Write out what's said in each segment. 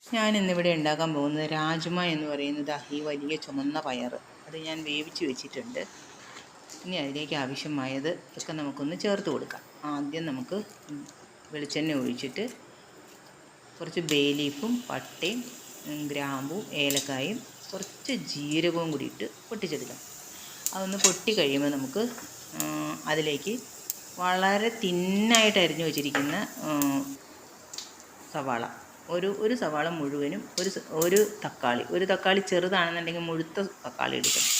ഞാൻ ഇന്നിവിടെ ഉണ്ടാക്കാൻ പോകുന്നത് രാജ്മ എന്ന് പറയുന്നത് ഈ വലിയ ചുമന്ന പയർ. അത് ഞാൻ വേവിച്ച് വെച്ചിട്ടുണ്ട്. ഇനി അതിലേക്ക് ആവശ്യമായത് ഒക്കെ നമുക്കൊന്ന് ചേർത്ത് കൊടുക്കാം. ആദ്യം നമുക്ക് വെളിച്ചെണ്ണ ഒഴിച്ചിട്ട് കുറച്ച് ബേ ലീഫും പട്ടയും ഗ്രാമ്പും ഏലക്കായും കുറച്ച് ജീരകവും കൂടി ഇട്ട് പൊട്ടിച്ചെടുക്കാം. അതൊന്ന് പൊട്ടി കഴിയുമ്പോൾ നമുക്ക് അതിലേക്ക് വളരെ തിന്നായിട്ട് അരിഞ്ഞു വെച്ചിരിക്കുന്ന സവാള, ഒരു സവാള മുഴുവനും, ഒരു തക്കാളി ചെറുതാണെന്നുണ്ടെങ്കിൽ മുഴുത്ത തക്കാളി എടുക്കണം,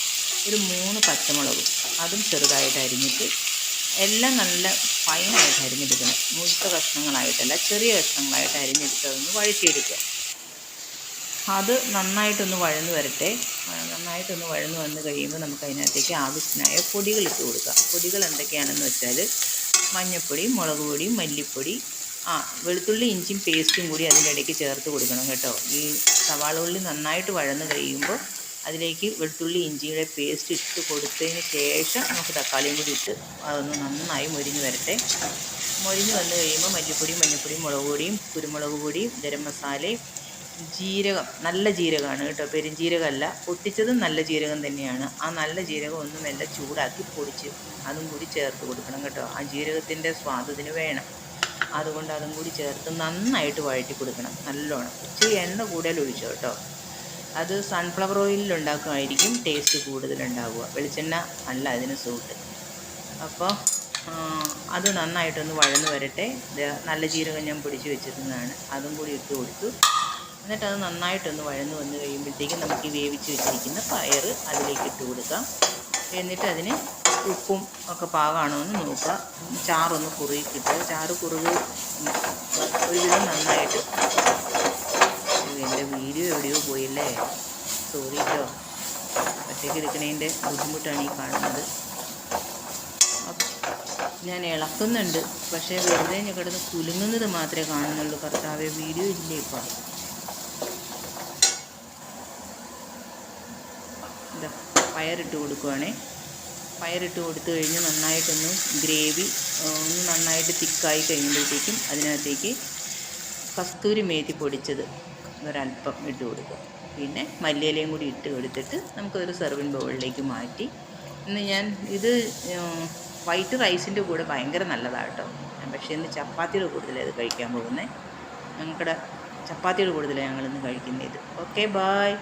ഒരു 3 പച്ചമുളകും അതും ചെറുതായിട്ട് അരിഞ്ഞിട്ട് എല്ലാം നല്ല ഫൈനായിട്ട് അരിഞ്ഞെടുക്കണം. മുഴുത്ത കഷ്ണങ്ങളായിട്ടല്ല, ചെറിയ കഷ്ണങ്ങളായിട്ട് അരിഞ്ഞെടുത്ത് അതൊന്ന് വഴറ്റിയെടുക്കുക. അത് നന്നായിട്ടൊന്ന് വഴന്ന് വരട്ടെ. നന്നായിട്ടൊന്ന് വഴന്ന് വന്ന് കഴിയുമ്പോൾ നമുക്ക് അതിനകത്തേക്ക് ആവശ്യമായ പൊടികൾ ഇട്ട് കൊടുക്കാം. പൊടികൾ എന്തൊക്കെയാണെന്ന് വെച്ചാൽ മഞ്ഞൾപ്പൊടി, മുളക് പൊടി, മല്ലിപ്പൊടി, വെളുത്തുള്ളി ഇഞ്ചിയും പേസ്റ്റും കൂടി അതിൻ്റെ ഇടയ്ക്ക് ചേർത്ത് കൊടുക്കണം കേട്ടോ. ഈ സവാള ഉള്ളി നന്നായിട്ട് വഴന്ന് കഴിയുമ്പോൾ അതിലേക്ക് വെളുത്തുള്ളി ഇഞ്ചിയുടെ പേസ്റ്റ് ഇട്ട് കൊടുത്തതിന് ശേഷം നമുക്ക് തക്കാളിയും കൂടി ഇട്ട് അതൊന്ന് നന്നായി മൊരിഞ്ഞ് വരട്ടെ. മൊരിഞ്ഞ് വന്ന് കഴിയുമ്പോൾ മല്ലിപ്പൊടിയും മഞ്ഞൾപ്പൊടിയും മുളക് പൊടിയും കുരുമുളക് പൊടിയും ഗരം മസാലയും ജീരകം, നല്ല ജീരകമാണ് കേട്ടോ, പെരുംജീരകമല്ല, പൊട്ടിച്ചതും നല്ല ജീരകം തന്നെയാണ്. ആ നല്ല ജീരകം ഒന്ന് മെല്ലെ ചൂടാക്കി പൊടിച്ച് അതും കൂടി ചേർത്ത് കൊടുക്കണം കേട്ടോ. ആ ജീരകത്തിൻ്റെ സ്വാദത്തിന് വേണം. അതുകൊണ്ട് അതും കൂടി ചേർത്ത് നന്നായിട്ട് വഴറ്റി കൊടുക്കണം നല്ലോണം. ഇച്ചിരി എണ്ണ കൂടുതൽ ഒഴിച്ചോ കേട്ടോ. അത് സൺഫ്ലവർ ഓയിലിൽ ഉണ്ടാക്കുമായിരിക്കും ടേസ്റ്റ് കൂടുതലുണ്ടാവുക, വെളിച്ചെണ്ണ അല്ല അതിന് സൂട്ട്. അപ്പോൾ അത് നന്നായിട്ടൊന്ന് വഴന്ന് വരട്ടെ. നല്ല ജീരകം ഞാൻ പൊടിച്ച് വെച്ചിരുന്നതാണ്, അതും കൂടി ഇട്ട് കൊടുത്തു. എന്നിട്ട് അത് നന്നായിട്ടൊന്ന് വഴന്ന് വന്ന് കഴിയുമ്പോഴത്തേക്കും നമുക്ക് ഈ വേവിച്ച് വെച്ചിരിക്കുന്ന പയർ അതിലേക്ക് ഇട്ട് കൊടുക്കാം. എന്നിട്ട് അതിന് ഉപ്പും ഒക്കെ പാകമാണോ എന്ന് നോക്കുക. ചാറൊന്ന് കുറുകി കിട്ടുക. ചാറ് കുറുകി ഒരുവിധം നന്നായിട്ട്. എൻ്റെ വീഡിയോ എവിടെയോ പോയില്ലേ, സോറി കേട്ടോ. ഒറ്റയ്ക്ക് എടുക്കണതിൻ്റെ ബുദ്ധിമുട്ടാണ് ഈ കാണുന്നത്. ഞാൻ ഇളക്കുന്നുണ്ട്, പക്ഷേ വെറുതെ ഞാൻ കിടന്ന് കുലുങ്ങുന്നത് മാത്രമേ കാണുന്നുള്ളൂ. കർത്താവേ, വീഡിയോ ഇല്ലേ ഇപ്പം. ഇതാ പയറിട്ട് കൊടുക്കുവാണേ. പയറിട്ട് കൊടുത്തു കഴിഞ്ഞ് നന്നായിട്ടൊന്ന് ഗ്രേവി ഒന്ന് നന്നായിട്ട് തിക്കായി കഴിയുമ്പോഴത്തേക്കും അതിനകത്തേക്ക് കസ്തൂരി മേത്തി പൊടിച്ചത് ഒരല്പം ഇട്ട് കൊടുക്കുക. പിന്നെ മല്ലിയിലയും കൂടി ഇട്ട് കൊടുത്തിട്ട് നമുക്കൊരു സെർവിങ് ബൗളിലേക്ക് മാറ്റി. ഇന്ന് ഞാൻ ഇത് വൈറ്റ് റൈസിൻ്റെ കൂടെ ഭയങ്കര നല്ലതാണ് കേട്ടോ. പക്ഷേ ഇന്ന് ചപ്പാത്തിയുടെ കൂടുതലാണ് ഇത് കഴിക്കാൻ പോകുന്നത്. ഞങ്ങളുടെ ചപ്പാത്തിയുടെ കൂടുതലാണ് ഞങ്ങളിന്ന് കഴിക്കുന്നത്. Okay, bye.